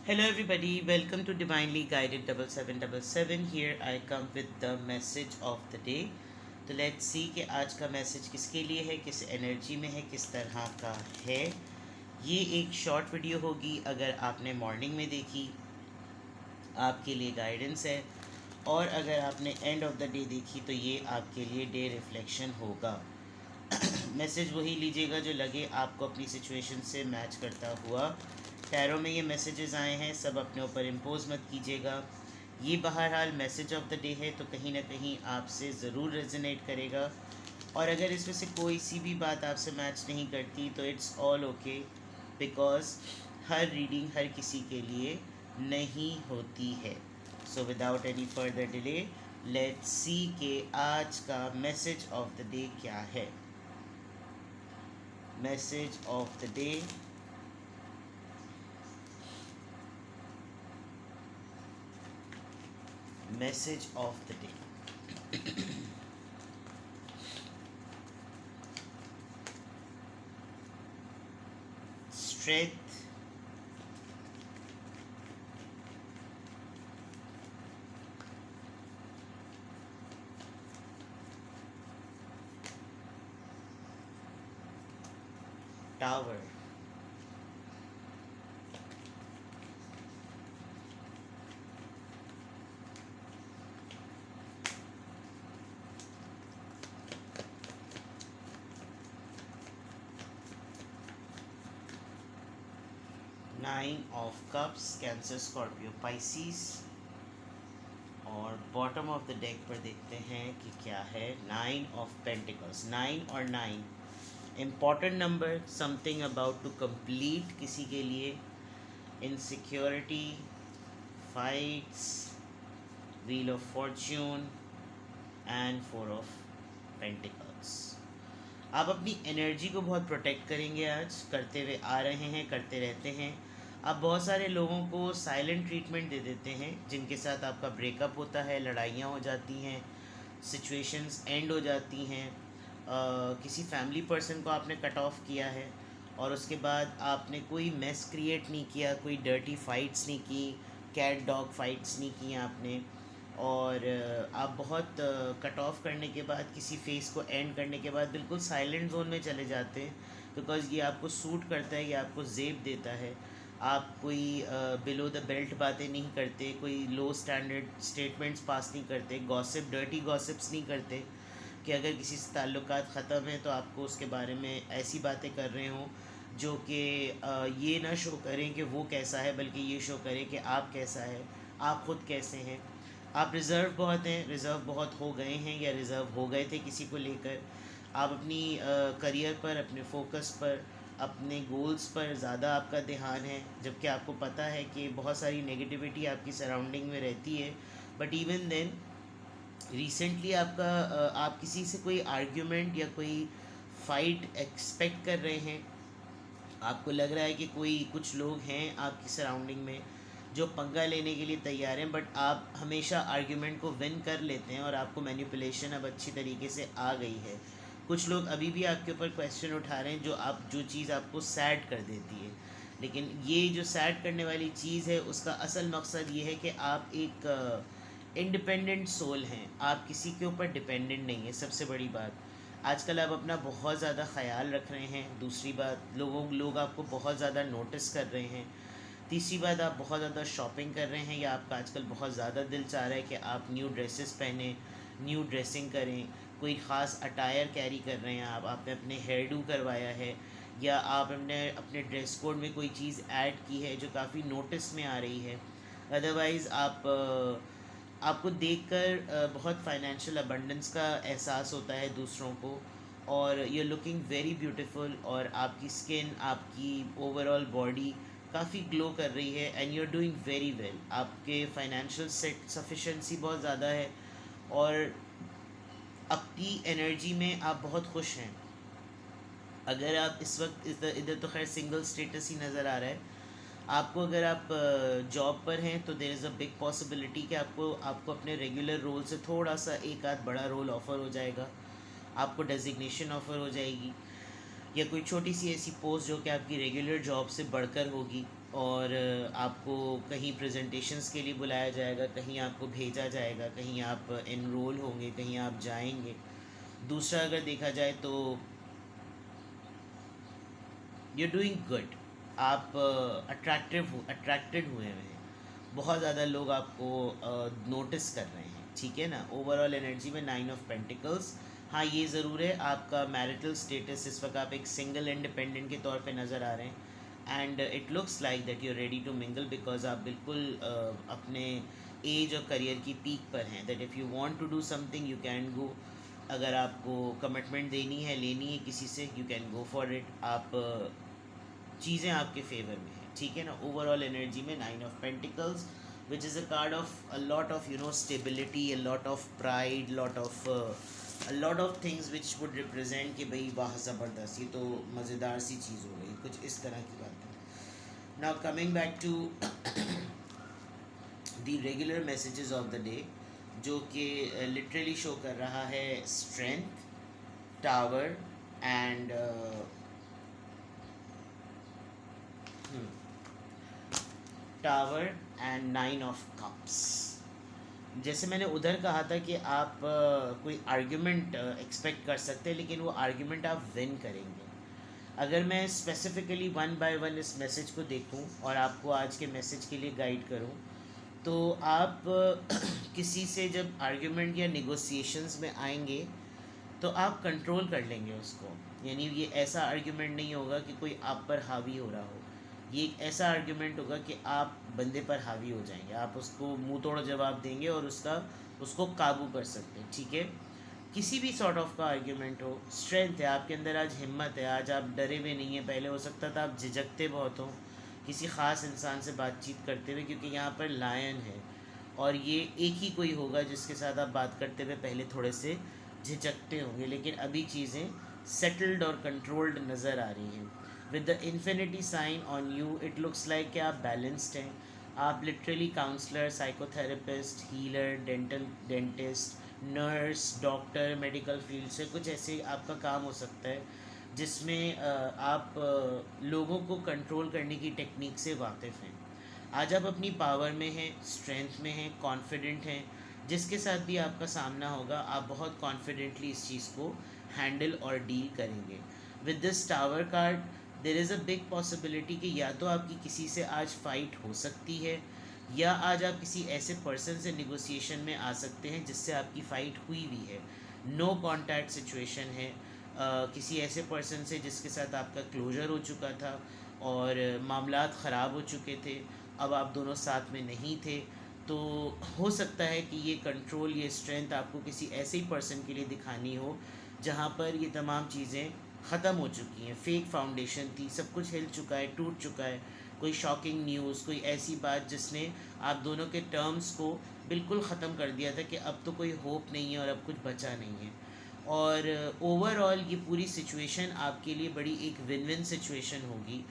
Hello, everybody. Welcome to Divinely Guided 7777. Here I come with the message of the day. तो let's see कि आज का message किसके लिए है, किस एनर्जी में है, किस तरह का है। ये एक शॉर्ट वीडियो होगी। अगर आपने मॉर्निंग में देखी आपके लिए गाइडेंस है, और अगर आपने एंड ऑफ द डे देखी तो ये आपके लिए डे रिफ्लेक्शन होगा। मैसेज वही लीजिएगा जो लगे आपको अपनी सिचुएशन से मैच करता हुआ। टैरो में ये मैसेजेस आए हैं, सब अपने ऊपर इम्पोज मत कीजिएगा। ये बहरहाल मैसेज ऑफ द डे है, तो कहीं ना कहीं आपसे ज़रूर रेजोनेट करेगा। और अगर इसमें से कोई सी भी बात आपसे मैच नहीं करती तो इट्स ऑल ओके, बिकॉज हर रीडिंग हर किसी के लिए नहीं होती है। So without any further delay let's see के आज का मैसेज ऑफ द डे क्या है। Message of the day. Message of the day. Strength, Tower, Nine of Cups, Cancer, Scorpio, Pisces। और बॉटम ऑफ द डेक पर देखते हैं कि क्या है। Nine of pentacles. नाइन और nine important number, something about to complete किसी के लिए, insecurity, fights, wheel of fortune and four of pentacles. आप अपनी एनर्जी को बहुत प्रोटेक्ट करेंगे, आज करते हुए आ रहे हैं, करते रहते हैं। आप बहुत सारे लोगों को साइलेंट ट्रीटमेंट दे देते हैं, जिनके साथ आपका ब्रेकअप होता है, लड़ाइयाँ हो जाती हैं, सिचुएशंस एंड हो जाती हैं। किसी फैमिली पर्सन को आपने कट ऑफ किया है और उसके बाद आपने कोई मेस क्रिएट नहीं किया, कोई डर्टी फाइट्स नहीं की, कैट डॉग फाइट्स नहीं की आपने। और आप बहुत कट ऑफ करने के बाद, किसी फेस को एंड करने के बाद बिल्कुल साइलेंट जोन में चले जाते हैं, बिकॉज़ ये आपको सूट करता है, ये आपको जेब देता है। आप कोई बिलो द बेल्ट बातें नहीं करते, कोई लो स्टैंडर्ड स्टेटमेंट्स पास नहीं करते, गॉसिप, डर्टी गॉसिप्स नहीं करते कि अगर किसी से ताल्लुकात ख़त्म है तो आपको उसके बारे में ऐसी बातें कर रहे हों जो कि ये ना शो करें कि वो कैसा है, बल्कि ये शो करें कि आप कैसा है, आप ख़ुद कैसे हैं। आप रिज़र्व बहुत हैं, रिज़र्व बहुत हो गए हैं या रिज़र्व हो गए थे किसी को लेकर। आप अपनी करियर पर, अपने फोकस पर, अपने गोल्स पर ज़्यादा आपका ध्यान है, जबकि आपको पता है कि बहुत सारी नेगेटिविटी आपकी सराउंडिंग में रहती है। बट इवन देन रिसेंटली आप किसी से कोई आर्ग्यूमेंट या कोई फाइट एक्सपेक्ट कर रहे हैं। आपको लग रहा है कि कोई कुछ लोग हैं आपकी सराउंडिंग में जो पंगा लेने के लिए तैयार हैं, बट आप हमेशा आर्ग्यूमेंट को विन कर लेते हैं और आपको मैनिपुलेशन अब अच्छी तरीके से आ गई है। कुछ लोग अभी भी आपके ऊपर क्वेश्चन उठा रहे हैं, जो चीज़ आपको सैड कर देती है। लेकिन ये जो सैड करने वाली चीज़ है, उसका असल मकसद ये है कि आप एक इंडिपेंडेंट सोल हैं, आप किसी के ऊपर डिपेंडेंट नहीं है। सबसे बड़ी बात, आजकल आप अपना बहुत ज़्यादा ख्याल रख रहे हैं। दूसरी बात, लोग आपको बहुत ज़्यादा नोटिस कर रहे हैं। तीसरी बात, आप बहुत ज़्यादा शॉपिंग कर रहे हैं, या आपका आजकल बहुत ज़्यादा दिल चाह रहा है कि आप न्यू ड्रेसेस पहने, न्यू ड्रेसिंग करें, कोई ख़ास अटायर कैरी कर रहे हैं आपने अपने हेयर डू करवाया है, या आपने अपने ड्रेस कोड में कोई चीज़ ऐड की है जो काफ़ी नोटिस में आ रही है। अदरवाइज़ आपको देखकर बहुत फाइनेंशियल अबंडेंस का एहसास होता है दूसरों को, और you are looking very beautiful, और आपकी स्किन, आपकी ओवरऑल बॉडी काफ़ी ग्लो कर रही है, and you are doing very well. आपके फाइनेंशियल सेट सफिशेंसी बहुत ज़्यादा है, और अपनी एनर्जी में आप बहुत खुश हैं। अगर आप इस वक्त इधर इधर तो खैर सिंगल स्टेटस ही नज़र आ रहा है आपको। अगर आप जॉब पर हैं तो there is a big possibility कि आपको आपको अपने रेगुलर रोल से थोड़ा सा एक आध बड़ा रोल ऑफ़र हो जाएगा, आपको डेजिग्नेशन ऑफ़र हो जाएगी, या कोई छोटी सी ऐसी पोस्ट जो कि आपकी रेगुलर जॉब से बढ़कर होगी। और आपको कहीं प्रेजेंटेशंस के लिए बुलाया जाएगा, कहीं आपको भेजा जाएगा, कहीं आप एनरोल होंगे, कहीं आप जाएंगे। दूसरा अगर देखा जाए तो यू डूइंग गुड, आप अट्रैक्टेड हुए हैं, बहुत ज़्यादा लोग आपको नोटिस कर रहे हैं, ठीक है ना। ओवरऑल एनर्जी में 9 ऑफ पेंटिकल्स। हाँ, ये ज़रूर है, आपका मैरिटल स्टेटस इस वक्त आप एक सिंगल इंडिपेंडेंट के तौर पे नज़र आ रहे हैं, and it looks like that you are ready to mingle, because आप बिल्कुल अपने एज और करियर की पीक पर हैं, that if you want to do something you can go. अगर आपको कमिटमेंट देनी है, लेनी है किसी से, you can go for it. आप चीज़ें आपके फेवर में हैं, ठीक है ना। ओवरऑल एनर्जी में 9 of pentacles, which is a card of a lot of stability, a lot of pride, a lot of things which would represent कि भाई वाह ज़बरदस्त, ये तो मज़ेदार सी चीज़ हो गई, कुछ इस तरह की बात है। Now coming back to the regular messages of the day, जो कि लिटरली शो कर रहा है strength, tower and tower and 9 of cups. जैसे मैंने उधर कहा था कि आप कोई आर्ग्यूमेंट एक्सपेक्ट कर सकते हैं, लेकिन वो आर्ग्यूमेंट आप विन करेंगे। अगर मैं स्पेसिफिकली वन बाय वन इस मैसेज को देखूं और आपको आज के मैसेज के लिए गाइड करूं, तो आप किसी से जब आर्ग्यूमेंट या निगोसिएशंस में आएंगे तो आप कंट्रोल कर लेंगे उसको। यानी ये ऐसा आर्ग्यूमेंट नहीं होगा कि कोई आप पर हावी हो रहा हो, ये एक ऐसा आर्ग्यूमेंट होगा कि आप बंदे पर हावी हो जाएंगे, आप उसको मुंह तोड़ जवाब देंगे और उसको काबू कर सकते हैं, ठीक है। किसी भी सॉर्ट ऑफ का आर्ग्यूमेंट हो, स्ट्रेंथ है आपके अंदर, आज हिम्मत है, आज आप डरे हुए नहीं हैं। पहले हो सकता था आप झिझकते बहुत हों किसी ख़ास इंसान से बातचीत करते हुए, क्योंकि यहाँ पर लायन है और ये एक ही कोई होगा जिसके साथ आप बात करते हुए पहले थोड़े से झिझकते होंगे, लेकिन अभी चीज़ें सेटल्ड और कंट्रोल्ड नज़र आ रही हैं। With the infinity sign on you, it looks like कि आप बैलेंस्ड हैं। आप literally counsellor, psychotherapist, healer, dentist, nurse, doctor, medical field से कुछ ऐसे आपका काम हो सकता है जिसमें आप लोगों को कंट्रोल करने की टेक्निक से वाकिफ़ हैं। आज आप अपनी पावर में हैं, स्ट्रेंथ में हैं, कॉन्फिडेंट हैं। जिसके साथ भी आपका सामना होगा आप बहुत कॉन्फिडेंटली इस चीज़ को हैंडल और डील करेंगे। With this tower card there is a big possibility कि या तो आपकी किसी से आज फाइट हो सकती है, या आज आप किसी ऐसे पर्सन से निगोसिएशन में आ सकते हैं जिससे आपकी फ़ाइट हुई भी है। नो कॉन्टैक्ट सिचुएशन है, किसी ऐसे पर्सन से जिसके साथ आपका क्लोजर हो चुका था और मामलात ख़राब हो चुके थे, अब आप दोनों साथ में नहीं थे। तो हो सकता है कि ये कंट्रोल, ये स्ट्रेंथ आपको किसी ऐसे ही पर्सन के लिए दिखानी हो जहाँ पर ये तमाम चीज़ें ख़त्म हो चुकी हैं। फेक फाउंडेशन थी, सब कुछ हिल चुका है, टूट चुका है। कोई शॉकिंग न्यूज़, कोई ऐसी बात जिसने आप दोनों के टर्म्स को बिल्कुल ख़त्म कर दिया था कि अब तो कोई होप नहीं है और अब कुछ बचा नहीं है। और ओवरऑल ये पूरी सिचुएशन आपके लिए बड़ी एक विन विन सिचुएशन होगी।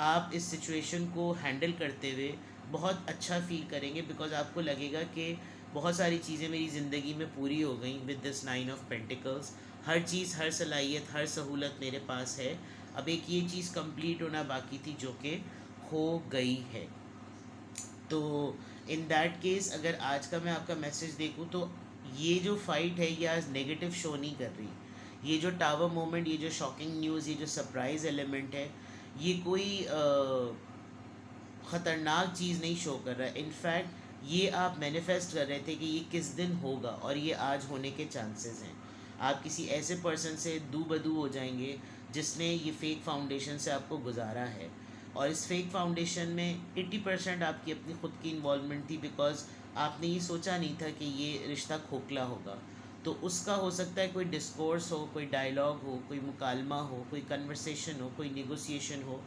आप इस सिचुएशन को हैंडल करते हुए बहुत अच्छा फील करेंगे, बिकॉज आपको लगेगा कि बहुत सारी चीज़ें मेरी ज़िंदगी में पूरी हो गई विद दिस 9 ऑफ पेंटिकल्स। हर चीज़, हर सलाहियत, हर सहूलत मेरे पास है। अब एक ये चीज़ कंप्लीट होना बाकी थी जो कि हो गई है। तो इन दैट केस अगर आज का मैं आपका मैसेज देखूँ तो ये जो फाइट है ये आज नेगेटिव शो नहीं कर रही। ये जो टावर मोमेंट, ये जो शॉकिंग न्यूज़, ये जो सरप्राइज़ एलिमेंट है, ये कोई ख़तरनाक चीज़ नहीं शो कर रहा है। इनफैक्ट ये आप मैनिफेस्ट कर रहे थे कि ये किस दिन होगा और ये आज होने के चांसेस हैं। आप किसी ऐसे पर्सन से दू बदू हो जाएंगे जिसने ये फेक फाउंडेशन से आपको गुजारा है, और इस फेक फाउंडेशन में 80% आपकी अपनी ख़ुद की इन्वॉल्वमेंट थी, बिकॉज आपने ये सोचा नहीं था कि ये रिश्ता खोखला होगा। तो उसका हो सकता है कोई डिस्कोर्स हो, कोई डायलॉग हो, कोई मुकालमा हो, कोई कन्वर्सेशन हो, कोई निगोसिएशन हो,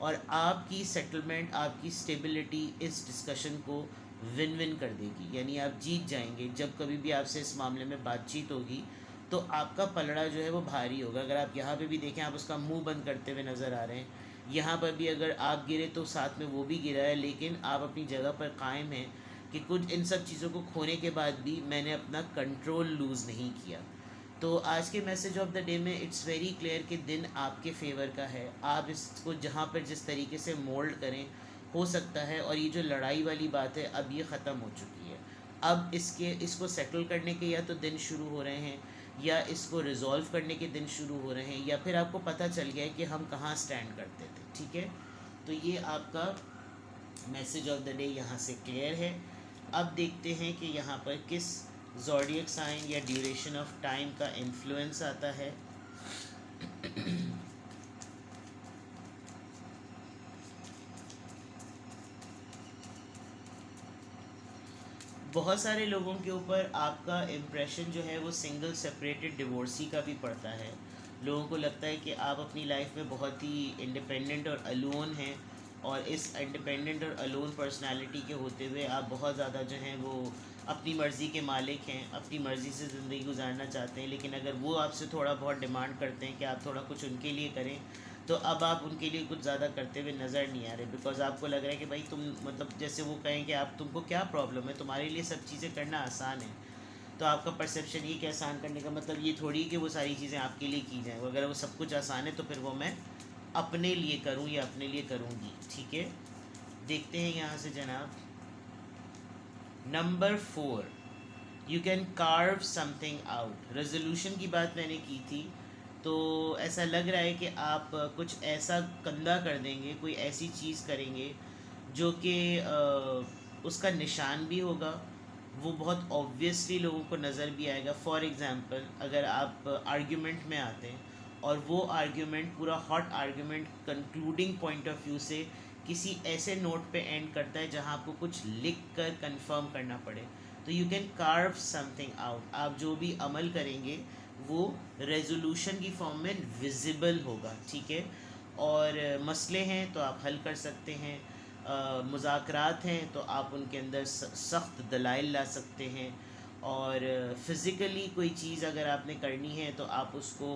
और आपकी सेटलमेंट, आपकी स्टेबिलिटी इस डिस्कशन को विन विन कर देगी। यानी आप जीत जाएंगे। जब कभी भी आपसे इस मामले में बातचीत होगी तो आपका पलड़ा जो है वो भारी होगा। अगर आप यहाँ पे भी देखें, आप उसका मुंह बंद करते हुए नज़र आ रहे हैं। यहाँ पर भी अगर आप गिरे तो साथ में वो भी गिरा है, लेकिन आप अपनी जगह पर कायम हैं कि कुछ इन सब चीज़ों को खोने के बाद भी मैंने अपना कंट्रोल लूज़ नहीं किया। तो आज के मैसेज ऑफ द डे में इट्स वेरी क्लियर कि दिन आपके फेवर का है। आप इसको जहाँ पर जिस तरीके से मोल्ड करें हो सकता है, और ये जो लड़ाई वाली बात है अब ये ख़त्म हो चुकी है। अब इसको सेटल करने के या तो दिन शुरू हो रहे हैं, या इसको रिजॉल्व करने के दिन शुरू हो रहे हैं, या फिर आपको पता चल गया है कि हम कहाँ स्टैंड करते थे। ठीक है, तो ये आपका मैसेज ऑफ द डे यहाँ से क्लियर है। अब देखते हैं कि यहाँ पर किस ज़ोडिएक साइन या ड्यूरेशन ऑफ टाइम का इन्फ्लुएंस आता है। बहुत सारे लोगों के ऊपर आपका इम्प्रेशन जो है वो सिंगल सेपरेटेड डिवोर्सी का भी पड़ता है। लोगों को लगता है कि आप अपनी लाइफ में बहुत ही इंडिपेंडेंट और अलोन हैं, और इस इंडिपेंडेंट और अलोन पर्सनालिटी के होते हुए आप बहुत ज़्यादा जो हैं वो अपनी मर्ज़ी के मालिक हैं, अपनी मर्ज़ी से ज़िंदगी गुजारना चाहते हैं। लेकिन अगर वो आपसे थोड़ा बहुत डिमांड करते हैं कि आप थोड़ा कुछ उनके लिए करें, तो अब आप उनके लिए कुछ ज़्यादा करते हुए नज़र नहीं आ रहे, बिकॉज़ आपको लग रहा है कि भाई तुम मतलब जैसे वो कहें कि आप तुमको क्या प्रॉब्लम है, तुम्हारे लिए सब चीज़ें करना आसान है। तो आपका परसेप्शन ये कि आसान करने का मतलब ये थोड़ी कि वो सारी चीज़ें आपके लिए की जाएँ। अगर वो सब कुछ आसान है तो फिर वो मैं अपने लिए करूँ या अपने लिए करूँगी। ठीक है, देखते हैं यहाँ से जनाब। Number 4, you can curve something out. Resolution की बात मैंने की थी, तो ऐसा लग रहा है कि आप कुछ ऐसा कंधा कर देंगे, कोई ऐसी चीज़ करेंगे जो कि उसका निशान भी होगा, वो बहुत ऑब्वियसली लोगों को नज़र भी आएगा। फॉर एग्ज़ाम्पल, अगर आप आर्ग्यूमेंट में आते हैं और वो आर्ग्यूमेंट पूरा hot argument concluding point of view से किसी ऐसे नोट पे एंड करता है जहाँ आपको कुछ लिख कर कन्फर्म करना पड़े, तो you can curve something out. आप जो भी अमल करेंगे वो रेजोल्यूशन की फॉर्म में विजिबल होगा। ठीक है, और मसले हैं तो आप हल कर सकते हैं, मुज़ाकरात हैं तो आप उनके अंदर सख्त दलाइल ला सकते हैं, और फ़िज़िकली कोई चीज़ अगर आपने करनी है तो आप उसको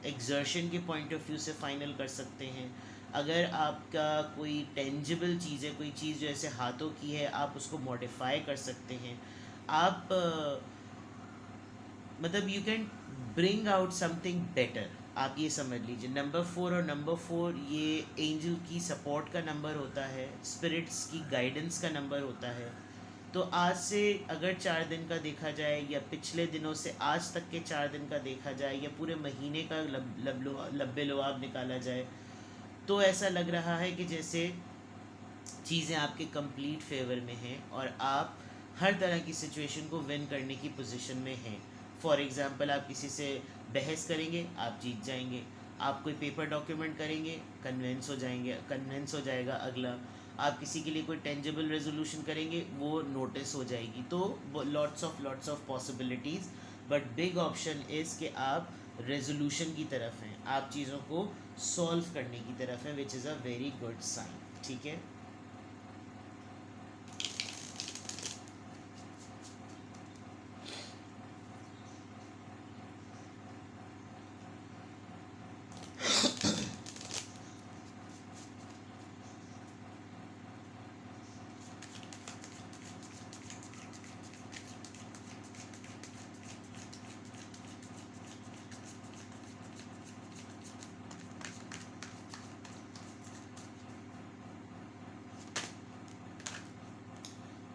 एग्जर्शन के पॉइंट ऑफ व्यू से फ़ाइनल कर सकते हैं। अगर आपका कोई टेंजिबल चीज़ है, कोई चीज़ जो ऐसे हाथों की है, आप उसको मॉडिफाई कर सकते हैं। आप मतलब you can bring out something better, आप ये समझ लीजिए। नंबर 4 और नंबर 4 ये एंजल की सपोर्ट का नंबर होता है, स्पिरिट्स की गाइडेंस का नंबर होता है। तो आज से अगर 4 दिन का देखा जाए, या पिछले दिनों से आज तक के 4 दिन का देखा जाए, या पूरे महीने का लब्बे लुआब निकाला जाए, तो ऐसा लग रहा है कि जैसे चीज़ें आपके कंप्लीट फेवर में हैं और आप हर तरह की सिचुएशन को विन करने की पोजीशन में हैं। फॉर एग्ज़ाम्पल, आप किसी से बहस करेंगे, आप जीत जाएंगे। आप कोई पेपर डॉक्यूमेंट करेंगे, कन्विंस हो जाएगा अगला। आप किसी के लिए कोई टेंजिबल रेजोल्यूशन करेंगे, वो नोटिस हो जाएगी। तो lots of possibilities, but big option is कि आप रेजोल्यूशन की तरफ हैं, आप चीज़ों को सॉल्व करने की तरफ हैं, which is a very good sign. ठीक है,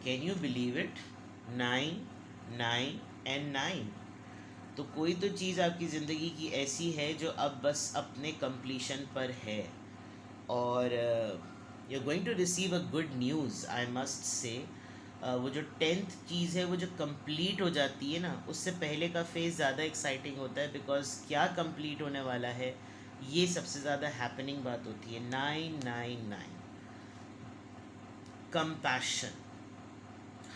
can you believe it, 9 9 and 9। तो कोई तो चीज़ आपकी ज़िंदगी की ऐसी है जो अब बस अपने कंप्लीशन पर है, और you are going to receive a good news, I must say. वो जो 10th चीज़ है वो जो कंप्लीट हो जाती है ना, उससे पहले का फेज़ ज़्यादा एक्साइटिंग होता है, बिकॉज क्या कंप्लीट होने वाला है ये सबसे ज़्यादा हैपनिंग बात होती है। 999, कंपैशन,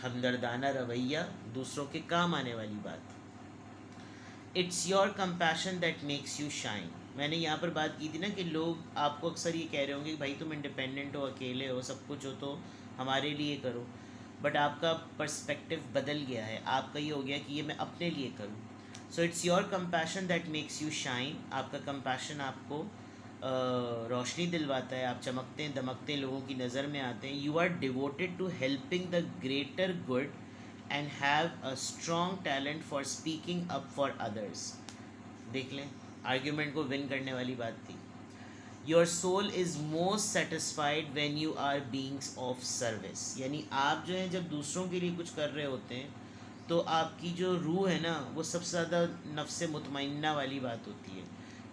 हमदर्दाना रवैया, दूसरों के काम आने वाली बात। It's your compassion that makes you shine. मैंने यहाँ पर बात की थी ना कि लोग आपको अक्सर ये कह रहे होंगे कि भाई तुम इंडिपेंडेंट हो, अकेले हो, सब कुछ हो, तो हमारे लिए करो। बट आपका पर्सपेक्टिव बदल गया है, आपका ये हो गया कि ये मैं अपने लिए करूँ। So it's your compassion that makes you shine. आपका कंपैशन आपको रोशनी दिलवाता है, आप चमकते दमकते लोगों की नज़र में आते हैं। You are devoted to helping the greater good and have a strong talent for speaking up for others. देख लें, आर्ग्यूमेंट को विन करने वाली बात थी। Your soul is most satisfied when you are beings of service, यानी आप जो है जब दूसरों के लिए कुछ कर रहे होते हैं तो आपकी जो रूह है ना वो सबसे ज़्यादा नफ्स मुतमइन्ना वाली बात होती है,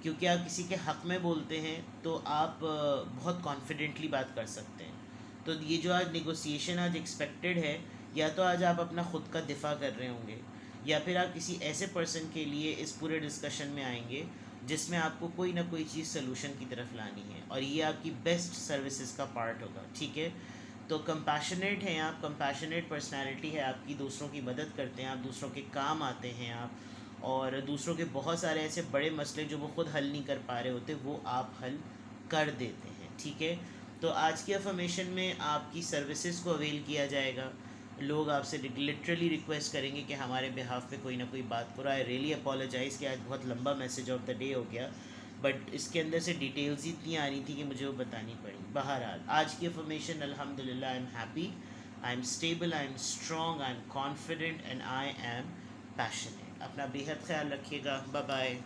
क्योंकि आप किसी के हक़ में बोलते हैं तो आप बहुत कॉन्फिडेंटली बात कर सकते हैं। तो ये जो आज नेगोशिएशन आज एक्सपेक्टेड है, या तो आज आप अपना ख़ुद का दिफा कर रहे होंगे, या फिर आप किसी ऐसे पर्सन के लिए इस पूरे डिस्कशन में आएंगे जिसमें आपको कोई ना कोई चीज़ सोल्यूशन की तरफ लानी है, और ये आपकी बेस्ट सर्विसेज का पार्ट होगा। ठीक है, तो कंपैशनेट हैं आप, कंपैशनेट पर्सनालिटी है आपकी, दूसरों की मदद करते हैं आप, दूसरों के काम आते हैं आप, और दूसरों के बहुत सारे ऐसे बड़े मसले जो वो खुद हल नहीं कर पा रहे होते वो आप हल कर देते हैं। ठीक है, तो आज की अफर्मेशन में आपकी सर्विसेज को अवेल किया जाएगा। लोग आपसे लिटरली रिक्वेस्ट करेंगे कि हमारे बिहाफ पे कोई ना कोई बात करो। आई रियली अपोलोजाइज़ कि आज बहुत लंबा मैसेज ऑफ द डे हो गया, बट इसके अंदर से डिटेल्स ही इतनी आ रही थी कि मुझे वो बतानी पड़ी। बहरहाल आज की इन्फॉर्मेशन अल्हम्दुलिल्लाह I am happy, I am stable, I am strong, I am confident and I am passionate. अपना बेहद ख्याल रखिएगा। Bye bye.